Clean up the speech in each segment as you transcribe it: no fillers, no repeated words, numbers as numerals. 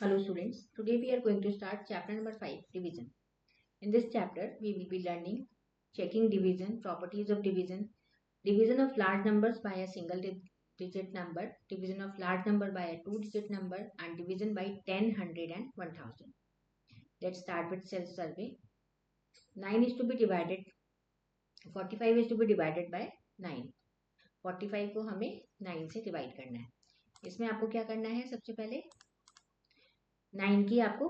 Hello students, today we are going to start chapter number 5, division. In this chapter, we will be learning checking division, properties of division of large numbers by a single digit number, division of large number by a two-digit number, and division by 10, 100 and 1000. Let's start with self-survey. 9 is to be divided, 45 is to be divided by 9. 45 को हमें 9 से divide करना है. इसमें आपको क्या करना है? सबसे पहले 9 की आपको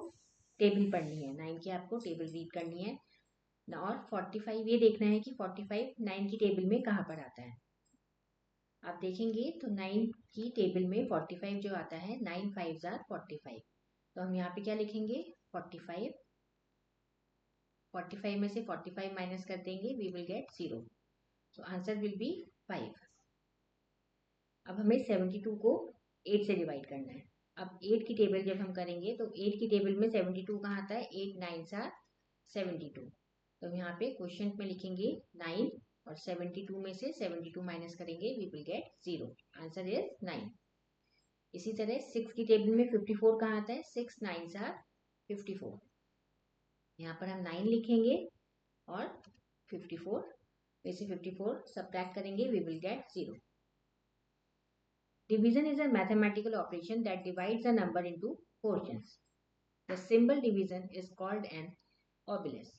टेबल पढ़नी है, 9 की आपको टेबल रीड करनी है और 45 ये देखना है कि 45 9 की टेबल में कहाँ पर आता है. आप देखेंगे तो 9 की टेबल में 45 जो आता है, 9 5s are 45. तो हम यहाँ पे क्या लिखेंगे? 45 में से 45 माइनस कर देंगे, we will get 0. So answer will be 5. अब हमें 72 को 8 से डिवाइड करना है. अब 8 की टेबल जब हम करेंगे तो 8 की टेबल में 72 कहाँ आता है? 8 9s are 72. तो हम यहाँ पे क्वेश्चन में लिखेंगे 9 और 72 में से 72 माइनस करेंगे, we will get 0. Answer is 9. इसी तरह 6 की टेबल में 54 कहाँ आता है? 6 9s are 54. यहाँ पर हम 9 लिखेंगे और 54 में से 54 सब्ट्रैक्ट करेंगे, we will get 0. Division is a mathematical operation that divides a number into portions. The symbol division is called an obelisk.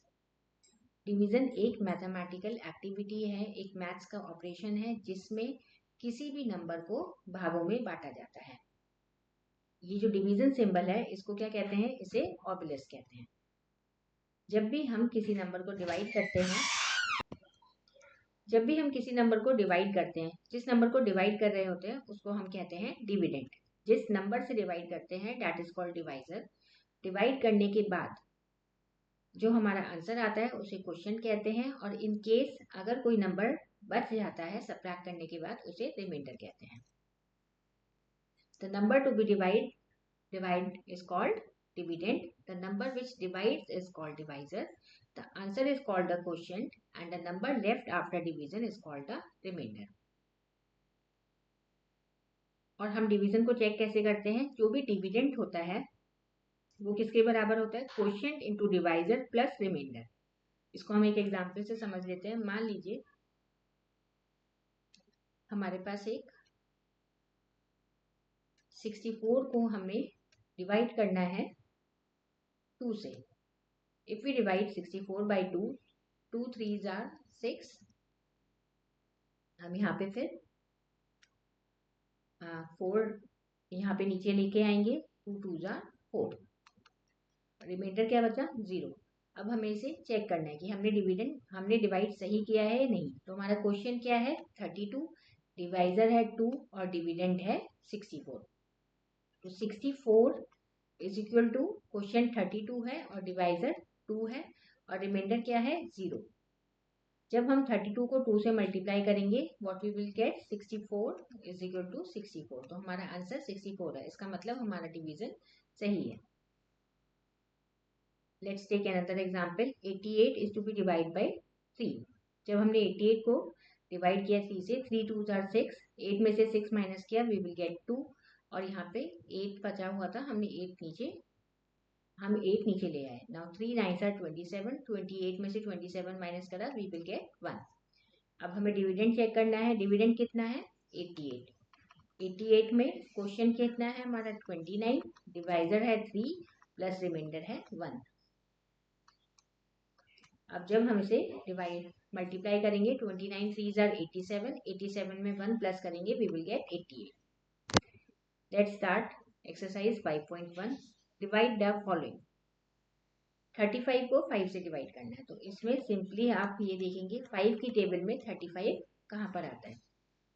Division एक मैथमेटिकल एक्टिविटी है, एक मैथ्स का ऑपरेशन है जिसमें किसी भी नंबर को भागों में बांटा जाता है. ये जो डिवीजन सिंबल है इसको क्या कहते हैं? इसे ऑबेलिस्क कहते हैं. जब भी हम किसी नंबर को डिवाइड करते हैं, जिस नंबर को डिवाइड कर रहे होते हैं उसको हम कहते हैं डिविडेंड. जिस नंबर से डिवाइड करते हैं that is called divisor. Divide करने के बाद जो हमारा आंसर आता है उसे क्वोशिएंट कहते हैं और इन केस अगर कोई नंबर बच जाता है सब्ट्रैक्ट करने के बाद उसे रिमाइंडर कहते हैं. The number to be divide is called dividend. The number which divides is called divisor. The answer is called the quotient and the number left after division is called the reminder. और हम division को check कैसे करते हैं? जो भी dividend होता है वो किसके बराबर होता है? Quotient into divisor plus reminder. इसको हम एक एग्जांपल से समझ लेते हैं. मान लीजिए हमारे पास एक 64 को हमें डिवाइड करना है 2 से. If we divide 64 by 2, 2 3s are 6. हम यहाँ पे फिर 4 यहाँ पे नीचे लेके आएंगे, 2 2s are 4. रिमाइंडर क्या बचा? 0. अब हमें इसे चेक करना है कि हमने डिवाइड सही किया है या नहीं. तो हमारा क्वेश्चन क्या है? 32. डिवाइजर है 2 और डिविडेंड है 64. तो 64 इज इक्वल टू क्वेश्चन 32 है और डिवाइजर 2 है और रिमाइंडर क्या है? 0. जब हम 32 को 2 से मल्टीप्लाई करेंगे what we will get? 64 is equal to 64. तो हमारा आंसर 64 है. इसका मतलब हमारा डिवीजन सही है. Let's take another example. 88 is to be divided by 3. जब हमने 88 को डिवाइड किया 3 से, 3 2s are 6. 8 में से 6 माइनस किया, we will get 2. और यहाँ पे 8 बचा हुआ था, हम 8 नीचे ले आए. Now 3 9s are 27. 28 में से 27 माइनस करा, we will get 1. अब हमें डिविडेंड चेक करना है. डिविडेंड कितना है? 88. 88 में क्वोशिएंट कितना है हमारा? 29. डिवाइजर है 3 प्लस रिमाइंडर है 1. अब जब हम इसे मल्टीप्लाई करेंगे 29 3s are 87. 87 में 1 प्लस करेंगे, we will get 88. Let's start exercise 5.1. Divide the following. 35 को 5 से डिवाइड करना है. तो इसमें सिंपली आप ये देखेंगे 5 की टेबल में 35 कहाँ पर आता है?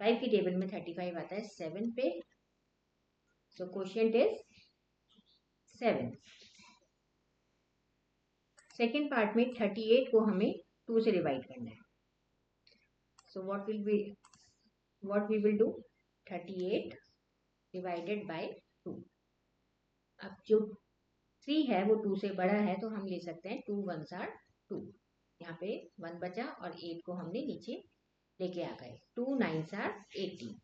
5 की टेबल में 35 आता है 7 पे. So quotient is 7. Second part में 38 को हमें 2 से डिवाइड करना है. So what we will do? 38 divided by 2. अब जो 3 है वो 2 से बड़ा है तो हम ले सकते हैं 2 1s are 2. यहाँ पे 1 बचा और 8 को हमने नीचे लेके आ गए. 2 9s are 18.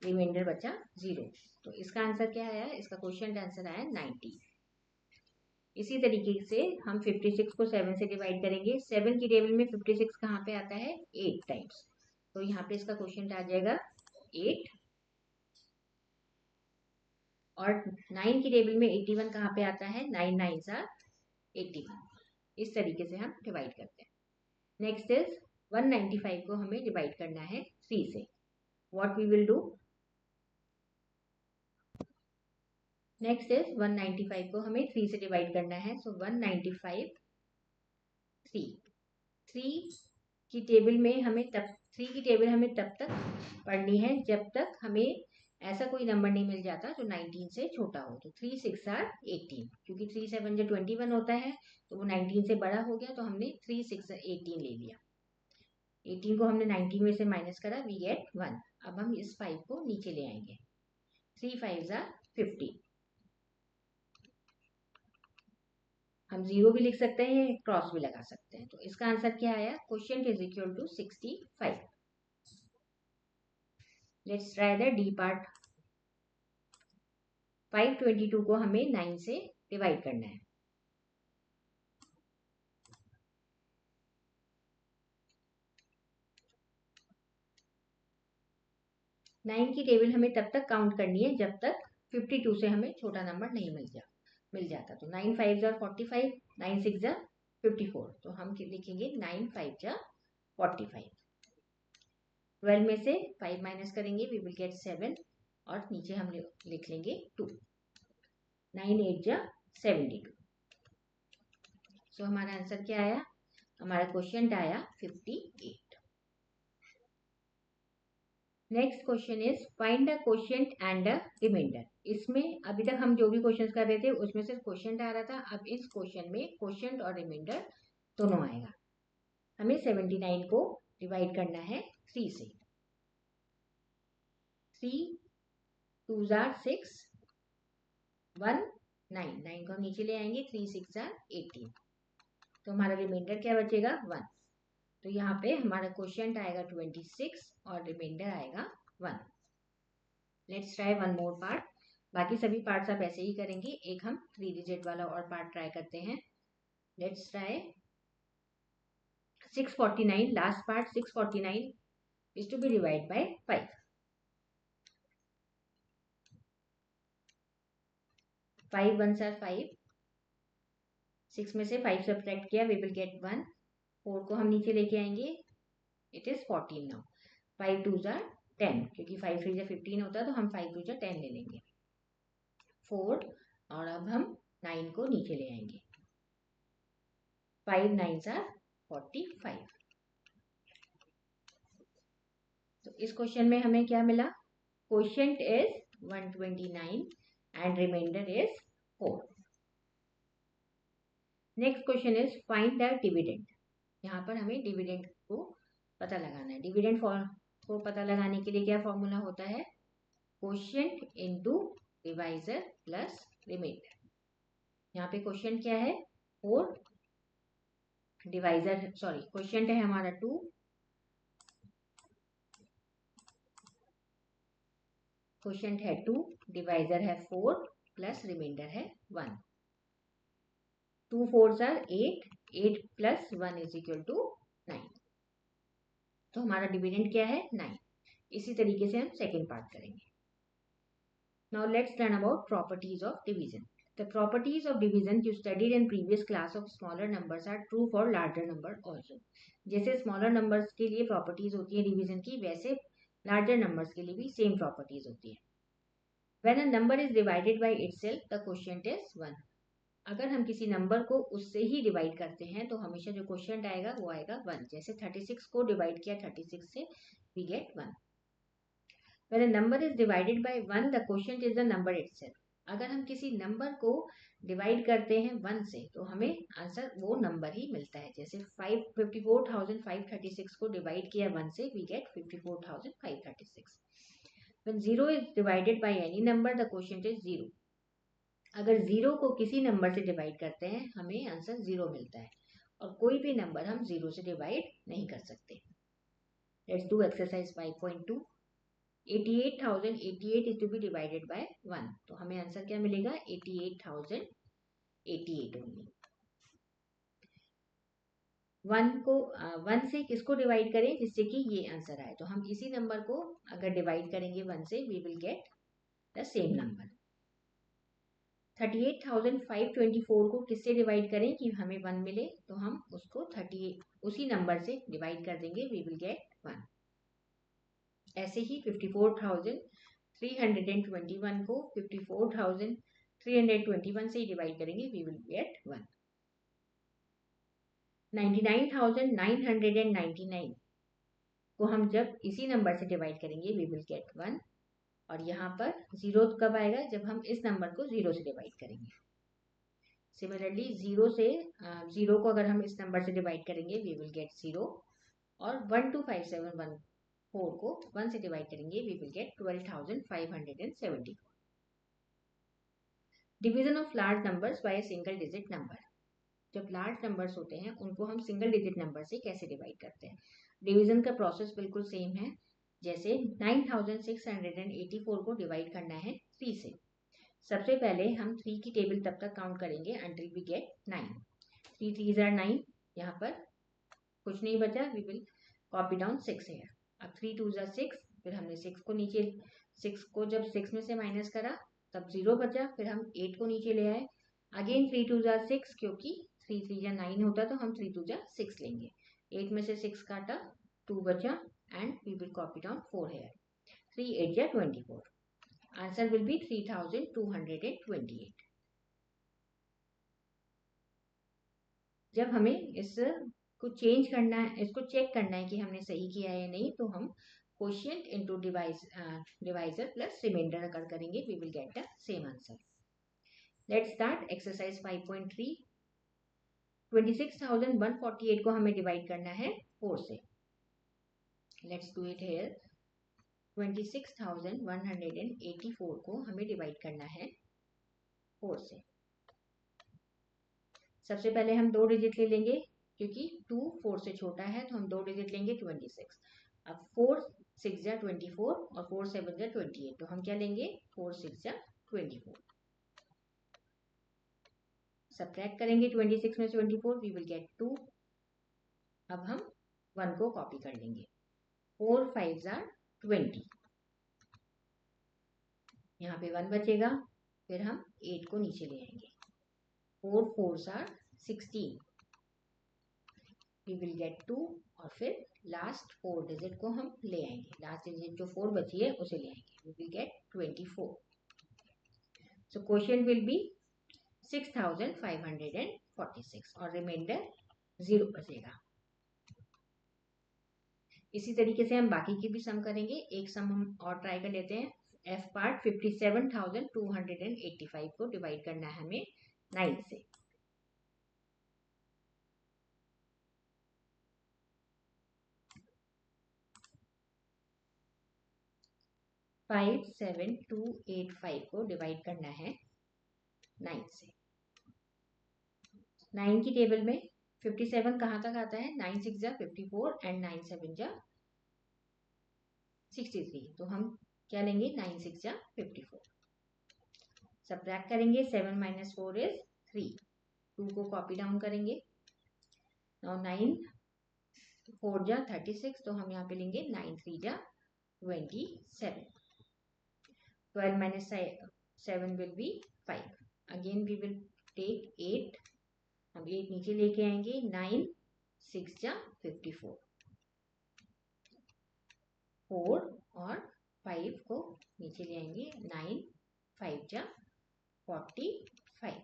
रिमाइंडर बचा 0। तो इसका आंसर क्या आया, इसका क्वेश्चन आंसर आया 90। इसी तरीके से हम 56 को 7 से डिवाइड करेंगे। 7 की टेबल में 56 कहाँ पे आता है, 8 टाइम्स। तो यहाँ पे इसका क्वेश्चन आ जाएगा 8। और 9 की टेबल में 81 कहाँ पे आता है, 9 9s are 81। इस तरीके से हम डिवाइड करते हैं। नेक्स्ट इज 195 को हमें डिवाइड करना है 3 से। What we will do, next is 195 को हमें 3 से डिवाइड करना है। सो 195 3 की टेबल में हमें तब 3 की टेबल हमें तब तक पढ़नी है जब तक हमें ऐसा कोई नंबर नहीं मिल जाता जो 19 से छोटा हो। तो 3 6 are 18, क्योंकि 3 7 जो 21 होता है तो वो 19 से बड़ा हो गया, तो हमने 3 6 18 ले लिया। 18 को हमने 19 में से माइनस करा, वी गेट 1। अब हम इस 5 को नीचे ले आएंगे। 3 5s are 50। हम 0 भी लिख सकते हैं, क्रॉस भी लगा सकते हैं। तो इसका आंसर क्या आया, question is equal to 65। Let's try the D part. 522 को हमें 9 से डिवाइड करना है। नाइन की टेबल हमें तब तक काउंट करनी है जब तक 52 से हमें छोटा नंबर नहीं मिल जाता। तो 9 5 जा 45, 9 6 जा 54। तो हम लिखेंगे 9 5 जा 45। 12 में से 5 माइनस करेंगे, वी विल गेट 7। और नीचे हम लिख लेंगे 2। 9 8 जा 72। सो हमारा आंसर क्या आया, हमारा क्वेश्चन आया 58। Next question is find the quotient and the reminder. इसमें अभी तक हम जो भी क्वेश्चंस कर रहे थे उसमें सिर्फ क्वोशिएंट आ रहा था। अब इस क्वेश्चन में क्वोशिएंट और रिमाइंडर दोनों आएगा। हमें 79 को डिवाइड करना है 3 से। 3 2s are 6, 1 9, 9 को हम नीचे ले आएंगे। 3 6 are 18। तो हमारा रिमाइंडर क्या बचेगा, 1। तो यहाँ पे हमारा क्वोशिएंट आएगा 26 और रिमाइंडर आएगा 1। Let's try one more part. बाकी सभी पार्ट्स आप ऐसे ही करेंगे। एक हम 3 डिजिट वाला और पार्ट ट्राई करते हैं। Let's try 649। Last part 649 is to be divided by 5. 5 1s are 5। 6 में से 5 सब्ट्रैक्ट किया, वी विल गेट 1। 4 को हम नीचे लेके आएंगे, it is 14 now. 5 2s are 10, क्योंकि 5 3 15 होता है तो हम 5 2 10 ले लेंगे। 4 और अब हम 9 को नीचे ले आएंगे। 5 9s are 45। तो इस क्वेश्चन में हमें क्या मिला, quotient is 129 and reminder is 4। Next question is find the dividend. यहाँ पर हमें डिविडेंड को पता लगाना है। डिविडेंड को पता लगाने के लिए क्या फॉर्मूला होता है, quotient into divisor plus reminder. यहाँ पे क्वोशिएंट क्या है, 4, डिवाइजर सॉरी क्वोशिएंट है हमारा 2, क्वोशिएंट है 2, डिवाइजर है 4 प्लस रिमाइंडर है 1। 2 4s are 8, 8 plus 1 is equal to 9। तो हमारा डिविडेंड क्या है, 9। इसी तरीके से हम सेकेंड पार्ट करेंगे। Now let's learn about properties of division. The properties of division you studied in previous class of smaller numbers are true for larger number also. जैसे smaller numbers के लिए properties होती है division की, वैसे larger numbers के लिए भी same properties होती है। When a number is divided by itself, the quotient is 1. अगर हम किसी नंबर को उससे ही डिवाइड करते हैं तो हमेशा जो क्वोशिएंट आएगा वो आएगा 1। जैसे 36 को डिवाइड किया 36 से, we get 1. When a number is divided by 1, the quotient is the number itself. अगर हम किसी नंबर को डिवाइड करते हैं 1 से तो हमें आंसर वो नंबर ही मिलता है। जैसे 54,536 को डिवाइड किया 1 से, we get 54,536. When 0 is divided by any number, the quotient is 0. अगर 0 को किसी नंबर से डिवाइड करते हैं हमें आंसर 0 मिलता है, और कोई भी नंबर हम 0 से डिवाइड नहीं कर सकते। Let's do exercise 5.2। 88,088 is to be divided by 1, तो हमें आंसर क्या मिलेगा? 88,088 ओनली। 1 से किसको डिवाइड करें जिससे कि ये आंसर आए? तो हम इसी नंबर को अगर डिवाइड करेंगे 1 से, we will get the same number. 38,524 को किससे डिवाइड करें कि हमें 1 मिले? तो हम उसको 38 उसी नंबर से डिवाइड कर देंगे, वी विल गेट 1। ऐसे ही 54,321 को 54,321 से डिवाइड करेंगे, वी विल गेट 1। 99,999 को हम जब इसी नंबर से डिवाइड करेंगे, वी विल गेट 1। और यहाँ पर 0 कब आएगा? जब हम इस नंबर को 0 से डिवाइड करेंगे। सिमिलरली 0 को अगर हम इस नंबर से डिवाइड करेंगे, वी विल गेट 0। और 125714 को 1 से डिवाइड करेंगे, we will get 12,574। Division of large numbers by single digit number. जब लार्ज नंबर्स होते हैं उनको हम सिंगल डिजिट नंबर से कैसे डिवाइड करते हैं? डिवीजन का प्रोसेस बिल्कुल सेम है। जैसे 9,684 को डिवाइड करना है 3 से। सबसे पहले हम 3 की टेबल तब तक काउंट करेंगे until we get 9। 3 3s are 9, यहाँ पर कुछ नहीं बचा, we will copy down 6 here। अब 3 2s are 6, फिर हमने 6 को नीचे 6 को जब 6 में से माइनस करा तब 0 बचा, फिर हम 8 को नीचे ले आए। अगेन 3 2s are 6, क्योंकि 3 3 जा 9 होता तो हम 3 2 जा 6 लेंगे। 8 में से 6 काटा, 2 बचा, and we will copy down 4 here। 3 8 जा 24। Answer will B 3,228। जब हमें इसको चेंज करना है, इसको चेक करना है कि हमने सही किया है या नहीं, तो हम quotient into divisor plus reminder अगर करेंगे, we will get the same answer. Let's start exercise 5.3। 26,148 को हमें डिवाइड करना है 4 से। Let's do it here. 26,184 को हमें डिवाइड करना है 4 से। सबसे पहले हम 2 डिजिट ले लेंगे, क्योंकि 2 4 से छोटा है तो हम 2 डिजिट लेंगे 26। अब 4 6 जा 24 और 4 7 जा 28, तो हम क्या लेंगे? 4 6 जा 24। सब्ट्रैक्ट करेंगे 26 में से 24, वी विल गेट 2। अब हम 1 को कॉपी कर लेंगे। 4 5 जा 20, यहाँ पे 1 बचेगा, फिर हम 8 को नीचे ले आएंगे। 4 4s are 16, we will get 2। और फिर लास्ट 4 डिजिट को हम ले आएंगे, लास्ट डिजिट जो 4 बची है उसे ले आएंगे, we will get 24। So quotient will be 6,546 और रिमाइंडर 0 बचेगा। इसी तरीके से हम बाकी की भी सम करेंगे। एक सम हम और ट्राई कर लेते हैं। एफ पार्ट 57,285 को डिवाइड करना है हमें 9 से। फाइव 7,285 को डिवाइड करना है 9 से। 9 की टेबल में 57 कहाँ तक आता है? 9 6 जा 54 एंड 9 7 जा 63, तो हम क्या लेंगे? 9 6 जा 54। सब्ट्रैक्ट करेंगे, 7 - 4 इज 3। 2 को कॉपी डाउन करेंगे। नाउ 9 4 जा 36, तो हम यहाँ पे लेंगे 9 3 जा 27। 12 - 7 will be 5। Again we will take 8, हम 8 नीचे लेके आएंगे। 9 6 जा 54, 4 और 5 को नीचे ले आएंगे। 9 5 जा 45।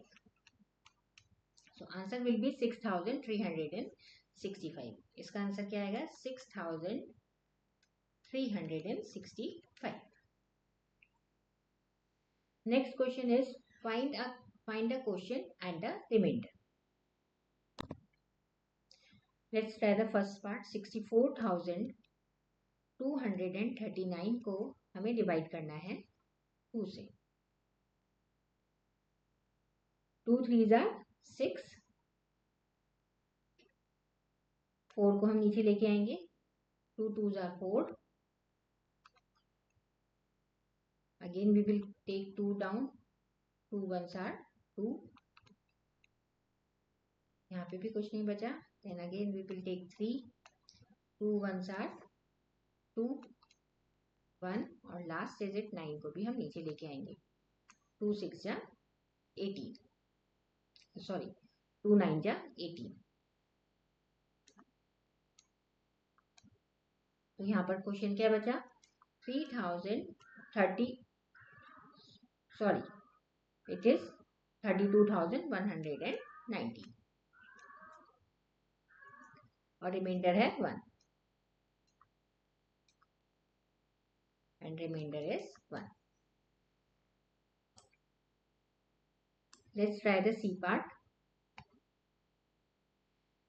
सो आंसर विल बी 6,365। इसका आंसर क्या आएगा? 6,365। Next question is find a quotient and a remainder. Let's try the first part. 64,239 को हमें डिवाइड करना है 2 से। 2 3s are 6, 4 को हम नीचे लेके आएंगे। 2 2s are 4, Again we will take 2 down, 2 ones are 2, यहाँ पे भी कुछ नहीं बचा. Then again we will take 3, 2 ones are 2, 1 और लास्ट डिजिट 9 को भी हम नीचे लेके आएंगे. 2 6 जा 18, सॉरी 2 9 जा 18. तो यहाँ पर क्वेश्चन क्या बचा? 3030, सॉरी इट इज 32,190 और रिमाइंडर है 1 and reminder is 1. Let's try the C part.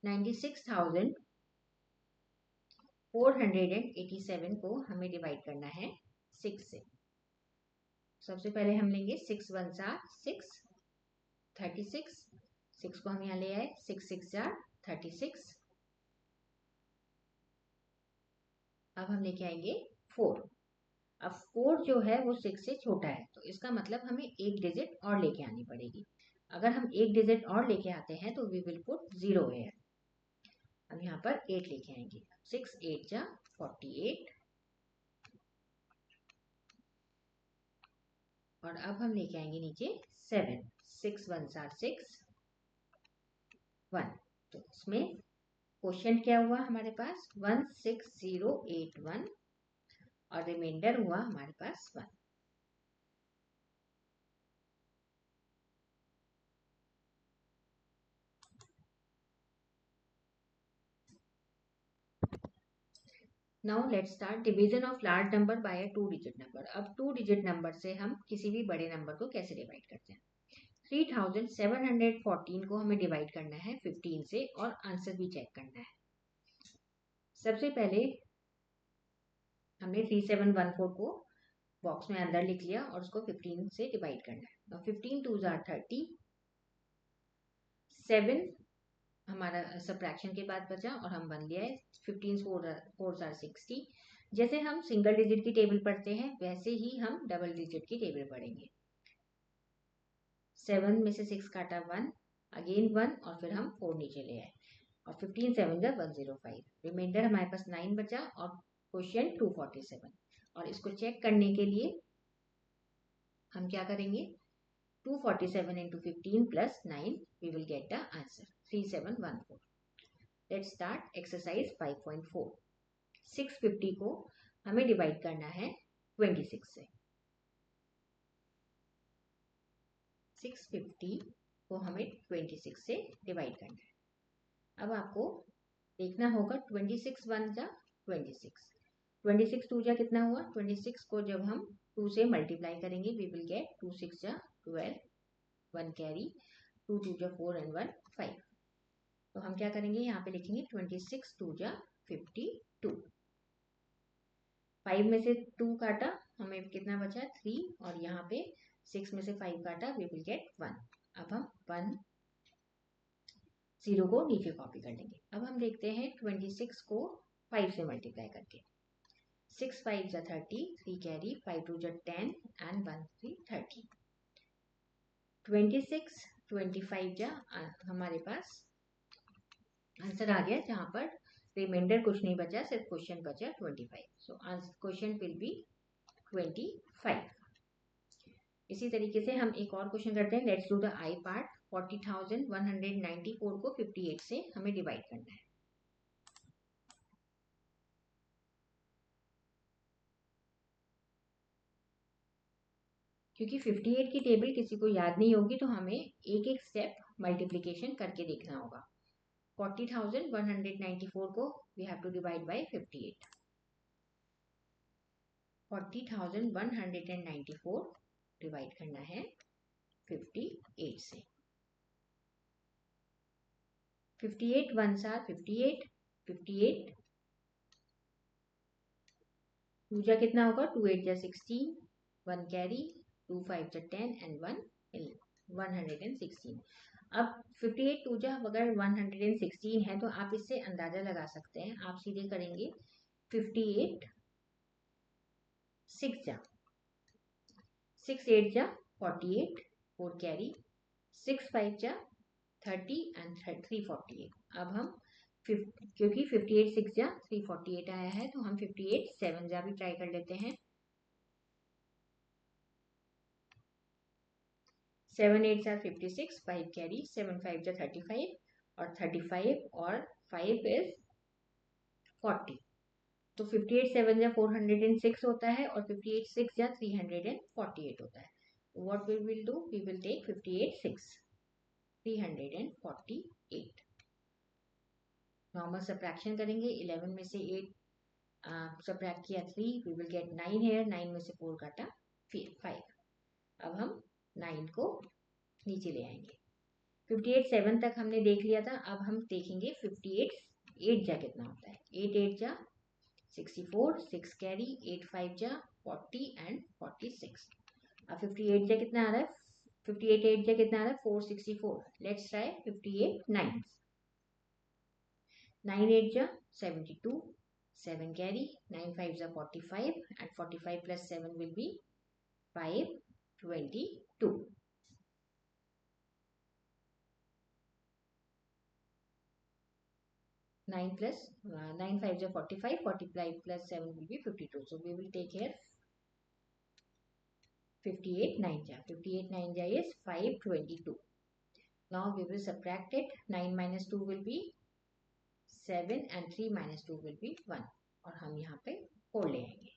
96,487 को हमें डिवाइड करना है 6 से. सबसे पहले हम लेंगे 6 1 जार 6, 36. 6 को हम यहाँ ले आए, 6 6 जार 36. अब हम लेके आएंगे 4. अब 4 जो है वो 6 से छोटा है, तो इसका मतलब हमें एक डिजिट और लेके आनी पड़ेगी. अगर हम एक डिजिट और लेके आते हैं तो वी विल पुट 0 हियर. अब यहाँ पर 8 लेके आएंगे. 6 8 जा 48 और अब हम लेके आएंगे नीचे 7. 6 1 जार 6, 1. तो इसमें क्वेश्चन क्या हुआ हमारे पास? 16081 और रिमाइंडर हुआ हमारे पास 1. Now let's start division of large number by a 2 digit number. अब 2 डिजिट नंबर से हम किसी भी बड़े नंबर को कैसे डिवाइड करते हैं? 3714 को हमें डिवाइड करना है 15 से और आंसर भी चेक करना है. सबसे पहले हमने 3714 को बॉक्स में अंदर लिख लिया और उसको 15 से डिवाइड करना है. तो 15 2 जार 30, 7 हमारा सब्ट्रैक्शन के बाद बचा और हम 1 लिया है. 15 4 जार 60. जैसे हम सिंगल डिजिट की टेबल पढ़ते हैं वैसे ही हम डबल डिजिट की टेबल पढ़ेंगे. 7 में से 6 काटा 1, अगेन 1 और फिर हम 4 नीचे ले आए और 15 7 जा 105. रिमाइंडर हमारे पास 9 बचा और क्वेश्चन 247. और इसको चेक करने के लिए हम क्या करेंगे? 247 into 15 plus 9, we will get the answer 3714. Let's start exercise 5.4. 650 को हमें डिवाइड करना है 26 से. 650 को हमें 26 से डिवाइड करना है. अब आपको देखना होगा 26 1 जा 26, 26 2 जा कितना हुआ? 26 को जब हम 2 से मल्टीप्लाई करेंगे वी विल गेट 2 6 जा 12, 1 कैरी, 2 2 जा 4 एंड 1 5. तो हम क्या करेंगे? यहाँ पे लिखेंगे 26 2 जा 52. 5 में से 2 काटा, हमें कितना बचा? 3 और यहाँ पे 6 में से 5 काटा, वी विल गेट 1. अब हम 1 0 को नीचे कॉपी कर लेंगे. अब हम देखते हैं 26 को 5 से मल्टीप्लाई करके. 6 5 जा 30, 3 कैरी, 5 2 जा 10 एंड 1 3 30. 26 25 जा हमारे पास आंसर आ गया, जहां पर रिमाइंडर कुछ नहीं बचा, सिर्फ क्वेश्चन बचा 25. So question will be 25. इसी तरीके से हम एक और क्वेश्चन करते हैं. Let's do the I part. 40,194 को 58 से हमें डिवाइड करना है. क्योंकि 58 की टेबल किसी को याद नहीं होगी तो हमें एक एक स्टेप मल्टीप्लिकेशन करके देखना होगा. 40,194 को we have to divide by 58. 40,194 divide करना है 58 से. 58 1 जार 58, 58 2 जा कितना होगा? 2 8 जा 16, 1 कैरी, 2 5 जा 10 एंड 1 116. अब 58 2 जा अगर 116 है तो आप इससे अंदाजा लगा सकते हैं. आप सीधे करेंगे 58 6 जा 6 8 जा 48, 4 कैरी, 6 5 जा 30 एंड 348। अब हम क्योंकि 58 6 जा 348 आया है तो हम 58 7 जा भी ट्राई कर लेते हैं। 7 8 जा 56, 5 कैरी, 7 5 जा 35 और 35 और 5 इज 40। तो 58 7 जा 406 होता है और 58 6 जा 348 होता है। What we will do? We will take 58 6, 348। Normal subtraction करेंगे, 11 में से 8 सब्ट्रैक्ट किया 3, we will get 9 here, 9 में से 4 काटा 5। अब हम 9 को नीचे ले आएंगे। 58 7 तक हमने देख लिया था, अब हम देखेंगे 58 8 जा कितना होता है। 8 8 जा 64, 6 कैरी, 8 5 जा 40 एंड 46। अब 58 जा कितना आ रहा है, 58 8 जा कितना आ रहा है 464। Let's try 58 9। 9 8 जा 72, 7 कैरी, 9 5 जा 45 and 45 plus 7 will be 522। 9 5 जा 45, 45 plus 7 will be 52। So we will take here 58 9 जा, 58 9 जा is 522। Now we will subtract it, 9 minus 2 will be 7 and 3 minus 2 will be 1 और हम यहाँ पे 4 ले आएंगे।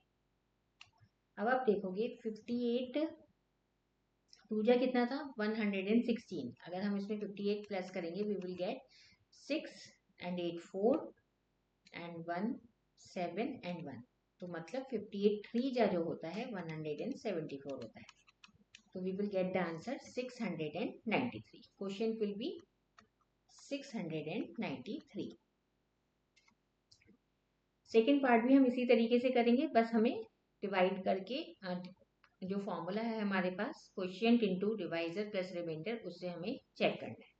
अब आप देखोगे 58 2 जा कितना था 116। अगर हम इसमें 58 प्लस करेंगे we will get 6 and 8 4 and 1 7 and 1। तो मतलब 58 3 जा जो होता है 174 होता है। तो we will get the answer 693। Question will be 693। Second part भी हम इसी तरीके से करेंगे, बस हमें डिवाइड करके जो फॉर्मूला है हमारे पास quotient into divisor plus remainder, उससे हमें चेक करना है।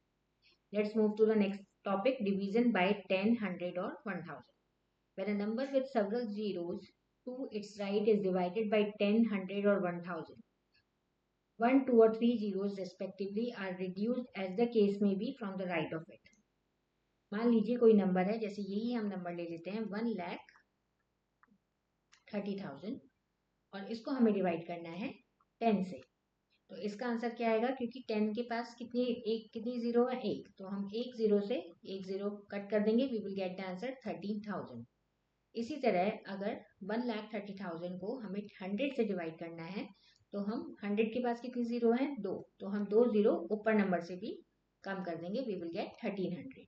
Let's move to the next topic, division by 10 100 और 1000। When a number with several zeros to its right is divided by 10 100 or 1000, 1 2 or 3 zeros respectively are reduced as the case may be from the right of it। मान लीजिए कोई number है, जैसे यही हम number ले लेते हैं 1,30,000 और इसको हमें डिवाइड करना है 10 से। तो इसका आंसर क्या आएगा, क्योंकि 10 के पास कितनी जीरो है, एक, तो हम एक जीरो से एक जीरो कट कर देंगे, we will get the answer 13,000। इसी तरह अगर 1,30,000 को हमें 100 से डिवाइड करना है तो हम 100 के पास कितनी जीरो है, 2, तो हम 2 जीरो ऊपर नंबर से भी कम कर देंगे, वी विल गेट 1300।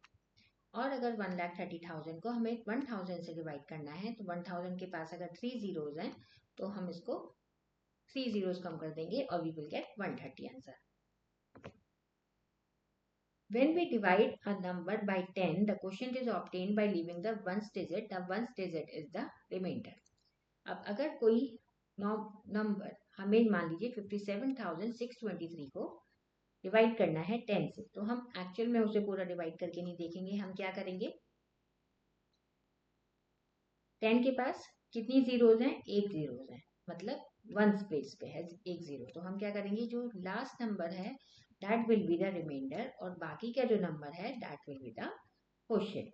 और अगर 1,30,000 को हमें 1000 से डिवाइड करना है तो 1000 के पास अगर 3 जीरोज हैं तो हम इसको 3 जीरोज कम कर देंगे और we will get 130 answer. When we divide a number by 10, the quotient is obtained by leaving the ones digit. The ones digit is the remainder। अब अगर कोई नंबर हमें मान लीजिए 57,623 को डिवाइड करना है 10 से, तो हम एक्चुअल में उसे पूरा डिवाइड करके नहीं देखेंगे, हम क्या करेंगे, 10 के पास कितनी जीरोज हैं, एक जीरोज है, मतलब वंस प्लेस पे है एक जीरो, तो हम क्या करेंगे, जो लास्ट नंबर है that will be the reminder और बाकी का जो नंबर है that will be the quotient.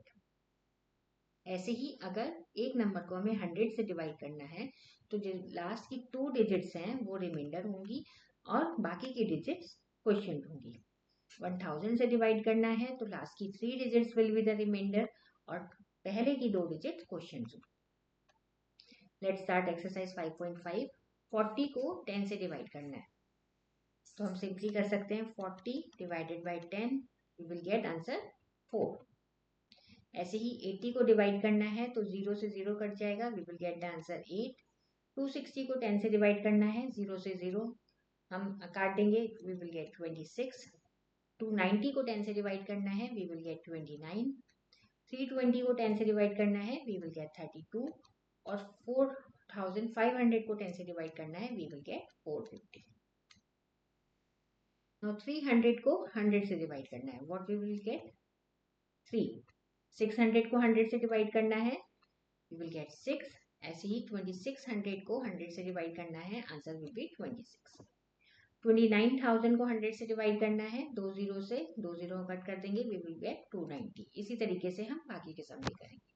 ऐसे ही अगर एक नंबर को हमें 100 से डिवाइड करना है तो जो लास्ट की 2 डिजिट्स हैं वो रिमाइंडर होंगी और बाकी की डिजिट्स क्वोशिएंट होंगी। 1000 से डिवाइड करना है तो लास्ट की 3 digits will be the reminder और पहले की 2 डिजिट्स क्वोशिएंट होंगी। Let's start exercise 5.5। 40 को 10 से डिवाइड करना है तो हम सिंपली कर सकते हैं 40 divided by 10, we will get answer 4। ऐसे ही 80 को डिवाइड करना है तो 0 से 0 कट जाएगा, we will get the answer 8। 260 को 10 से डिवाइड करना है, 0 से 0 हम काट देंगे, वी विल गेट 26। 290 को 10 से डिवाइड करना है, वी विल गेट 29। 320 को 10 से डिवाइड करना है, वी विल गेट 32 और 4,500 को 10 से डिवाइड करना है, वी विल गेट 450। Now 300 को 100 से डिवाइड करना है, व्हाट वी विल गेट 3। 600 को 100 से डिवाइड करना है, वी विल गेट 6। ऐसे ही 2600 को 100 से डिवाइड करना है, आंसर विल बी 26। 29,000 को 100 से डिवाइड करना है, 2 जीरो से, 2 जीरो कट कर देंगे, वी विल गेट 290। इसी तरीके से हम बाकी के सम भी करेंगे।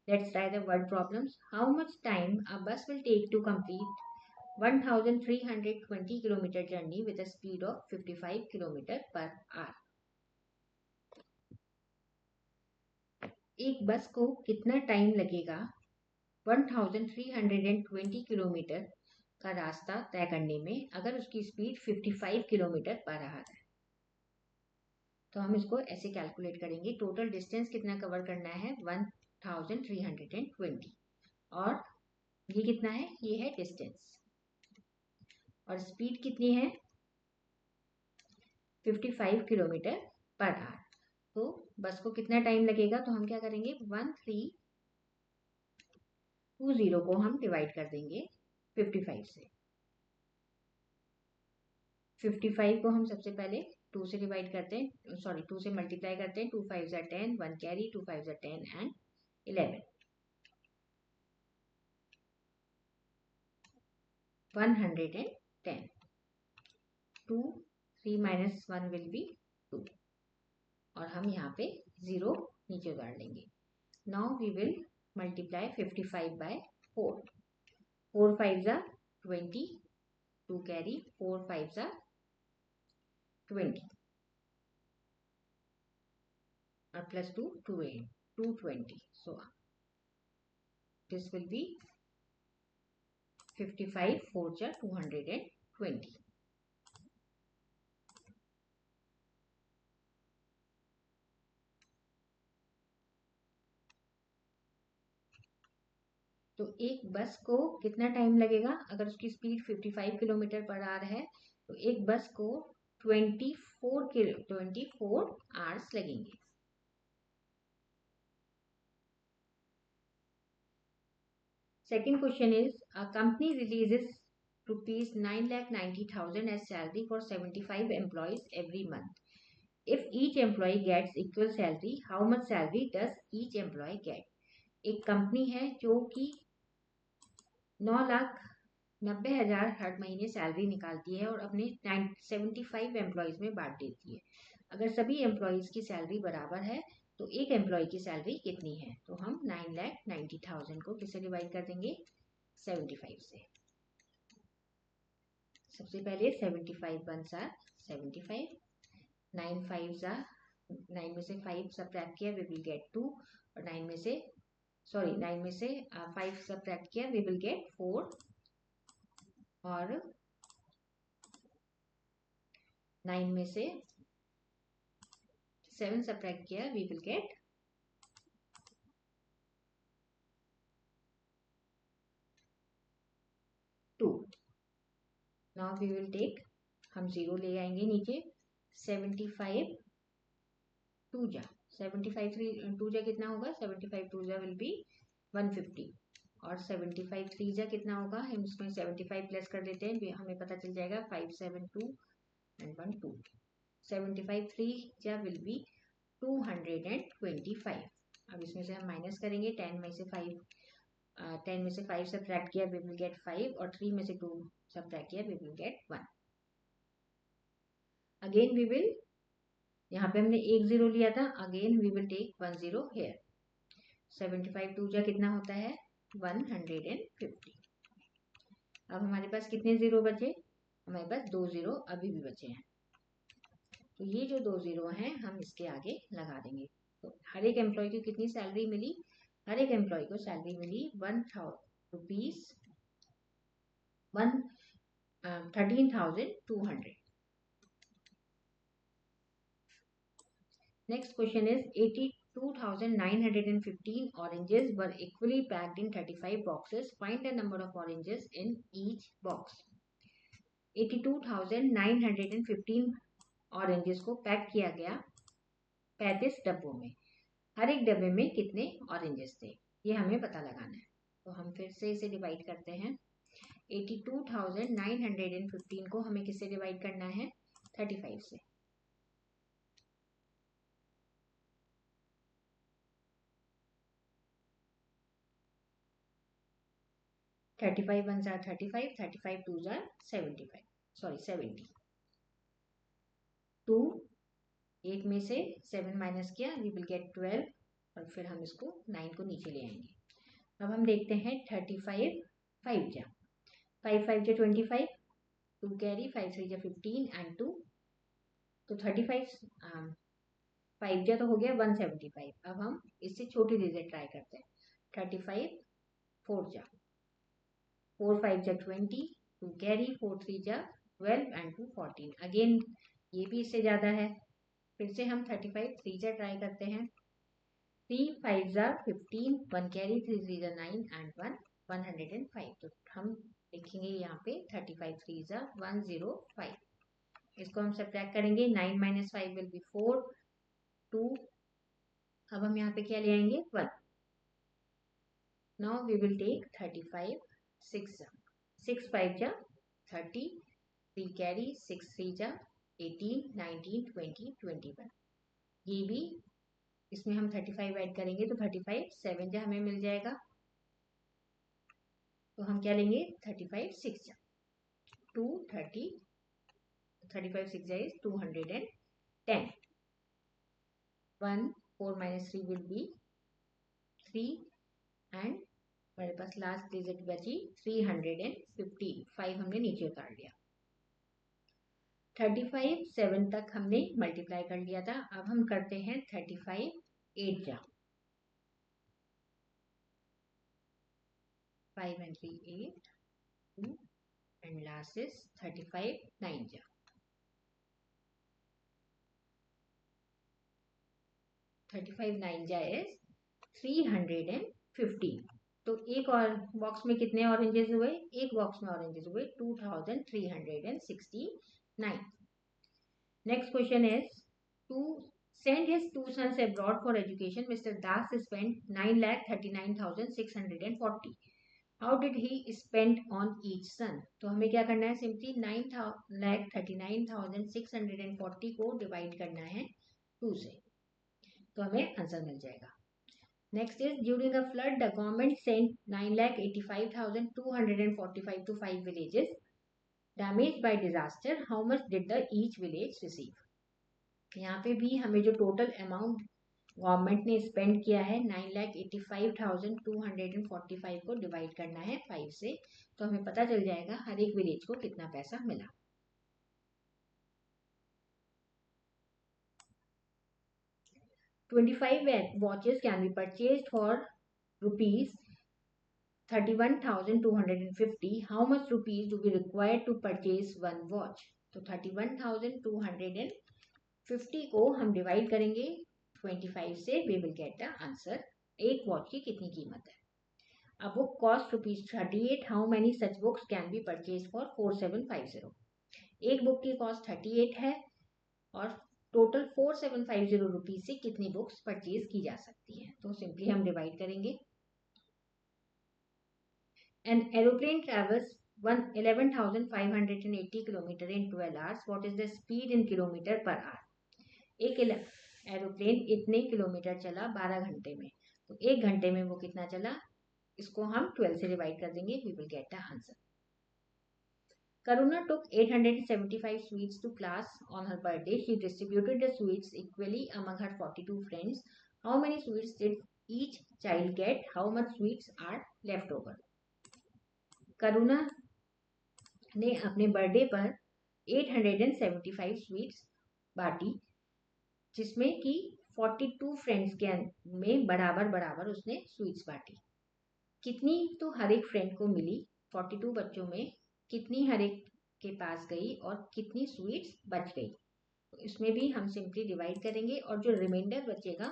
Let's try the word problems. How much time a bus will take to complete 1320 kilometre journey with a speed of 55 kilometre per hour. एक बस को कितना टाइम लगेगा 1320 किलोमीटर का रास्ता तय करने में अगर उसकी स्पीड 55 किलोमीटर पर आवर है। तो हम इसको ऐसे कैलकुलेट करेंगे। टोटल डिस्टेंस कितना कवर करना है 1320 और ये कितना है, ये है डिस्टेंस, और स्पीड कितनी है 55 किलोमीटर पर आवर। तो बस को कितना टाइम लगेगा, तो हम क्या करेंगे 1320 को हम डिवाइड कर देंगे 55 से। 55 को हम सबसे पहले 2 से डिवाइड करते हैं, सॉरी 2 से मल्टीप्लाई करते हैं। 2 5 ज़ा 10, 1 कैरी, 2 5 ज़ा 10 एंड 11, 110। 2 3 माइनस 1 विल बी 2, और हम यहाँ पे 0 नीचे उतार लेंगे। Now we will multiply 55 by 4। 4 5 ज़ा 20, 2 कैरी, 4 5 ज़ा 20 और plus 2 220। So this will be 55 4 ज़ा 220। तो एक बस को कितना टाइम लगेगा अगर उसकी स्पीड 55 किलोमीटर पर आवर है, तो एक बस को 24 आवर्स लगेंगे। Second question is, a company releases rupees 9,90,000 as salary for 75 employees every month. If each employee gets equal salary, how much salary does each employee get? एक company है जो कि 9,90,000 हर महीने सैलरी निकालती है और अपने 75 एम्प्लॉयज़ में बांट देती है। अगर सभी एम्प्लॉयज़ की सैलरी बराबर है तो एक एम्प्लॉय की सैलरी कितनी है, तो हम 9,90,000 को किससे डिवाइड कर देंगे 75 से। सबसे पहले 75 वन सा 75, 9 5 ज़ा 9 में से 5 सब्ट्रैक्ट किया वी विल गेट 2, और 9 में से 5 सब्ट्रैक्ट किया वी विल गेट 4, और 9 में से 7 सब्ट्रैक्ट किया we will get 2। Now we will take, हम 0 ले आएंगे नीचे। 75 2 ज़ा 75 2 ज़ा कितना होगा 75 2 ज़ा विल बी 150, और 75 3 ज़ा कितना होगा, हम इसमें 75 प्लस कर देते हैं, हमें पता चल जाएगा 5 7 2 एंड 1 2। 75 3 ज़ा विल बी 225। अब इसमें से हम माइनस करेंगे, 10 में से 5 सब्ट्रैक्ट किया वी विल गेट 5, और 3 में से 2 सब्ट्रैक्ट किया we will get 1। Again we will, यहाँ पे हमने 1 0 लिया था, again we will take 1 0 here. 75 2 ज़ा कितना होता है 150। अब हमारे पास कितने जीरो बचे, हमारे पास 2 0 अभी भी बचे हैं, तो ये जो 2 0 हैं हम इसके आगे लगा देंगे। तो हर एक एम्प्लॉय को कितनी सैलरी मिली, हर एक एम्प्लॉय को salary milli 13,200। Next question is 82,915 oranges were equally packed in 35 boxes. Find the number of oranges in each box. 82,915 oranges को पैक किया गया 35 डब्बों में। हर एक डब्बे में कितने ऑरेंजेस थे ये हमें पता लगाना है। तो हम फिर से इसे डिवाइड करते हैं। 82,915 को हमें किससे डिवाइड करना है 35 से। 35 1 ज़ा 35, 35 2 ज़ा 75। सॉरी 70। 2, 8 में से 7 माइनस किया, वी विल गेट 12, और फिर हम इसको 9 को नीचे ले आएंगे। अब हम देखते हैं 35 5 जा 5 5 जा 25, 2 कैरी, 5 3 जा 15 एंड 2, तो 35 5 जा तो हो गया 175। अब हम इससे छोटी डिजिट ट्राई करते हैं। 35 4 जा 4 5 जा 20, 2 कैरी, 4 3 जा 12 एंड 2 14। अगेन ये भी इससे ज़्यादा है। फिर से हम 35 3 जा ट्राई करते हैं। 3 5 जा 15, 1 कैरी, 3 3 जा 9 एंड 1 105। तो हम लिखेंगे यहाँ पे 35 3 जा 105। इसको हम सब्ट्रैक्ट करेंगे। 9 माइनस 5 विल बी 4, 2। अब हम यहाँ पे क्या ले आएंगे 1। नाउ वी विल टेक 35 6 जा 6 5 जा 30, 3 कैरी, 6 3 जा 18 19 20 21। ये भी इसमें हम 35 ऐड करेंगे तो 35 7 जा हमें मिल जाएगा। तो हम क्या लेंगे 35 6 जा 230, 35 6 जा is 210। 1 4 minus 3 will be 3 and मेरे पास लास्ट डिजिट बची 315। 5 हमने नीचे उतार लिया। 35 7 तक हमने मल्टीप्लाई कर लिया था। अब हम करते हैं 35 8 जा 5 and 3 8 2 and last is 35 9 जा 35 9 जा is 315। तो एक और बॉक्स में कितने ऑरेंजेस हुए? एक बॉक्स में ऑरेंजेस हुए 2369। Next question is to send his two sons abroad for education. Mr. Das spent 9,39,640. How did he spend on each son? तो हमें क्या करना है? सिंपली 9,39,640 को डिवाइड करना है 2 से, तो हमें आंसर मिल जाएगा। Next is during a flood, the government sent 9,85,245 to 5 villages damaged by disaster. How much did the each village receive? यहाँ पे भी हमें जो टोटल अमाउंट गवर्नमेंट ने स्पेंड किया है 9,85,245 को डिवाइड करना है 5 से, तो हमें पता चल जाएगा हर एक विलेज को कितना पैसा मिला। ₹25 watches can be purchased for ₹31,250. How much rupees do we require to purchase one watch? तो 31,250 को हम डिवाइड करेंगे 25 से, we will get the answer। एक वॉच की कितनी कीमत है? अब वो cost ₹38। How many such books can be purchase for 4750? एक बुक की कॉस्ट 38 है और टोटल 4750 रुपीज से कितनी बुक्स परचेज की जा सकती हैं? तो सिंपली हम डिवाइड करेंगे। An aeroplane travels 11,580 kilometer in 12 hours. What is the speed in kilometer per hour? एक एरोप्लेन इतने किलोमीटर चला 12 घंटे में, तो एक घंटे में वो कितना चला? इसको हम 12 से डिवाइड कर देंगे, we will get the answer। Karuna took 875 sweets to class on her birthday. She distributed the sweets equally among her 42 friends. How many sweets did each child get? How much sweets are left over? करुणा ने अपने birthday पर 875 sweets बांटी, जिसमें कि 42 friends के में बराबर बराबर उसने स्वीट्स बांटी। कितनी तो हर एक फ्रेंड को मिली? 42 बच्चों में कितनी हर एक के पास गई और कितनी स्वीट्स बच गई? तो इसमें भी हम सिंपली डिवाइड करेंगे और जो रिमाइंडर बचेगा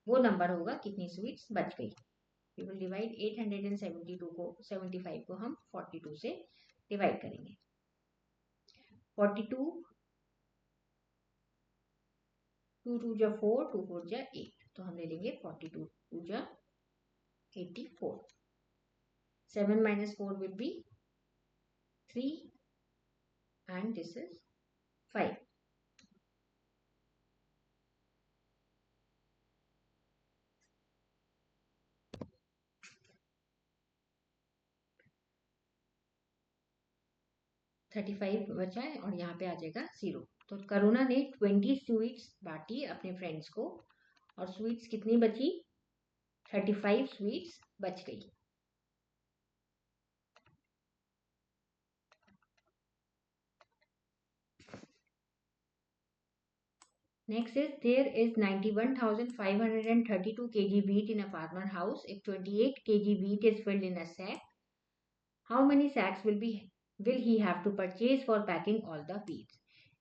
वो नंबर होगा कितनी स्वीट्स बच गई। We will divide 872 को 75 को हम 42 से डिवाइड करेंगे। 42 2 2 जा 4, 2 4 जा 8, तो हम ले लेंगे 42 2 जा 84। 7 minus 4 will be 3 and this is 5। 35 बचा है और यहाँ पे आ जाएगा 0। तो करुणा ने 20 स्वीट्स बांटी अपने फ्रेंड्स को और स्वीट्स कितनी बची, 35 स्वीट्स बच गई। Next is there is 91,532 kg wheat in a farmer house. If 28 kg wheat is filled in a sack, how many sacks will he have to purchase for packing all the wheat?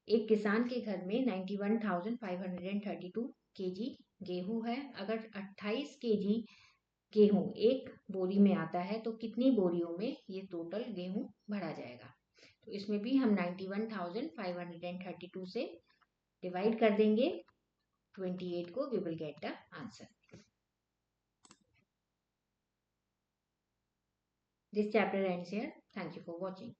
एक किसान के घर में 91,532 kg गेहूं है। अगर 28 kg गेहूं एक बोरी में आता है तो कितनी बोरियों में ये टोटल गेहूं भरा जाएगा। तो इसमें भी हम 91,532 से डिवाइड कर देंगे 28 को, we will get the answer. This chapter ends here. Thank you for watching.